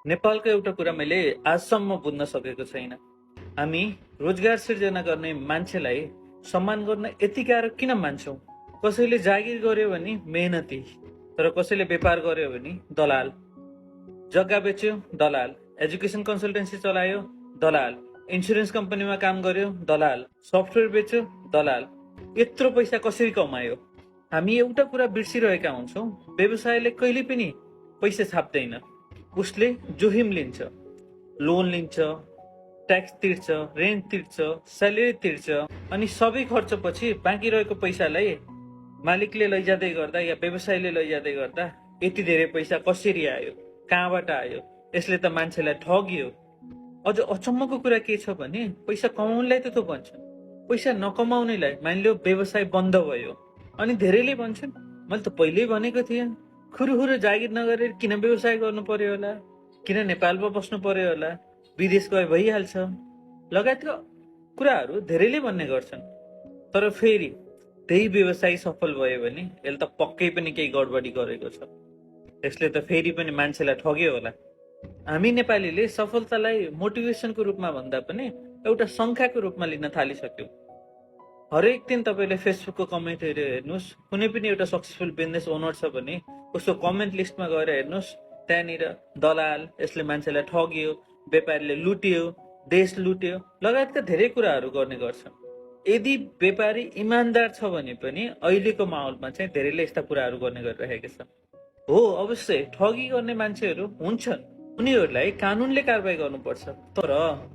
नेपालको एउटा कुरा मैले आजसम्म बुझ्न सकेको छैन। हामी रोजगार सिर्जना गर्ने मान्छेलाई सम्मान गर्न यति गाह्रो किन मान्छौँ? कसैले जागिर गर्यो भने मेहनती, तर कसैले व्यापार गर्यो भने दलाल। जग्गा बेच्यो दलाल, एजुकेसन कन्सल्टेन्सी चलायो दलाल, इन्सुरेन्स कम्पनीमा काम गर्यो दलाल, सफ्टवेयर बेच्यो दलाल। यत्रो पैसा कसरी कमायो? हामी एउटा कुरा बिर्सिरहेका हुन्छौँ, व्यवसायले कहिले पनि पैसा छाप्दैन। उसले जोखिम लिन्छ, लोन लिन्छ, ट्याक्स तिर्छ, रेन्ट तिर्छ, स्यालेरी तिर्छ, अनि सबै खर्चपछि बाँकी रहेको पैसालाई मालिकले लैजाँदै गर्दा या व्यवसायले लैजाँदै गर्दा यति धेरै पैसा कसरी आयो, कहाँबाट आयो? यसले त मान्छेलाई ठग्यो। अझ अचम्मको कुरा के छ भने पैसा कमाउनेलाई त भन्छन्, पैसा नकमाउनेलाई मानिलियो व्यवसाय बन्द भयो अनि धेरैले भन्छन् मैले त पहिल्यै भनेको थिएँ, खुरुखुरु जागिर नगरेर किन व्यवसाय गर्नु पर्यो होला, किन नेपालमा बस्नु पर्यो होला, विदेश गए भइहाल्छ लगायतका कुराहरू धेरैले भन्ने गर्छन्। तर फेरि त्यही व्यवसाय सफल भयो भने यसले त पक्कै पनि केही गडबडी गरेको छ। यसले त फेरि पनि मान्छेलाई ठग्यो होला। हामी नेपालीले सफलतालाई मोटिभेसनको रूपमा भन्दा पनि एउटा शङ्काको रूपमा लिन थालिसक्यौँ। हरेक दिन तपाईँले फेसबुकको कमेन्टहरू हेर्नुहोस्, कुनै पनि एउटा सक्सेसफुल बिजनेस ओनर छ भने उसको कमेन्ट लिस्टमा गएर हेर्नुहोस्, त्यहाँनिर दलाल, यसले मान्छेलाई ठग्यो, व्यापारीले लुट्यो, देश लुट्यो लगायतका धेरै कुराहरू गर्ने गर्छन्। यदि व्यापारी इमान्दार छ भने पनि अहिलेको माहौलमा चाहिँ धेरैले यस्ता कुराहरू गर्ने गरिरहेका छन्। हो, अवश्य ठगी गर्ने मान्छेहरू हुन्छन्, उनीहरूलाई कानुनले कारबाही गर्नुपर्छ। तर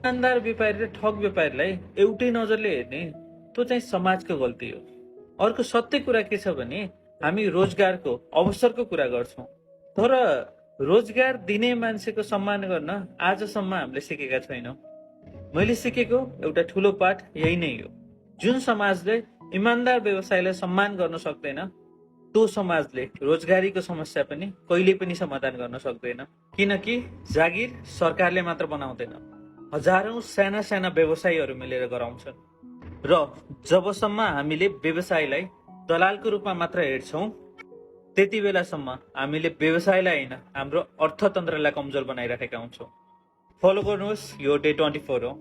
इमान्दार व्यापारी र ठग व्यापारीलाई एउटै नजरले हेर्ने त्यो चाहिँ समाजको गल्ती हो। अर्को सत्य कुरा के छ भने हामी रोजगारको अवसरको कुरा गर्छौँ, तर रोजगार दिने मान्छेको सम्मान गर्न आजसम्म हामीले सिकेका छैनौँ। मैले सिकेको एउटा ठुलो पाठ यही नै हो। जुन समाजले इमान्दार व्यवसायलाई सम्मान गर्न सक्दैन, त्यो समाजले रोजगारीको समस्या पनि कहिले पनि समाधान गर्न सक्दैन। किनकि जागिर सरकारले मात्र बनाउँदैन, हजारौं साना साना व्यवसायीहरू मिलेर गराउँछन्। र जबसम्म हामीले व्यवसायलाई दलालको रूपमा मात्र हेर्छौँ, त्यति बेलासम्म हामीले व्यवसायलाई होइन हाम्रो अर्थतन्त्रलाई कमजोर बनाइराखेका हुन्छौँ। फलो गर्नुहोस्, यो डे 24 हो।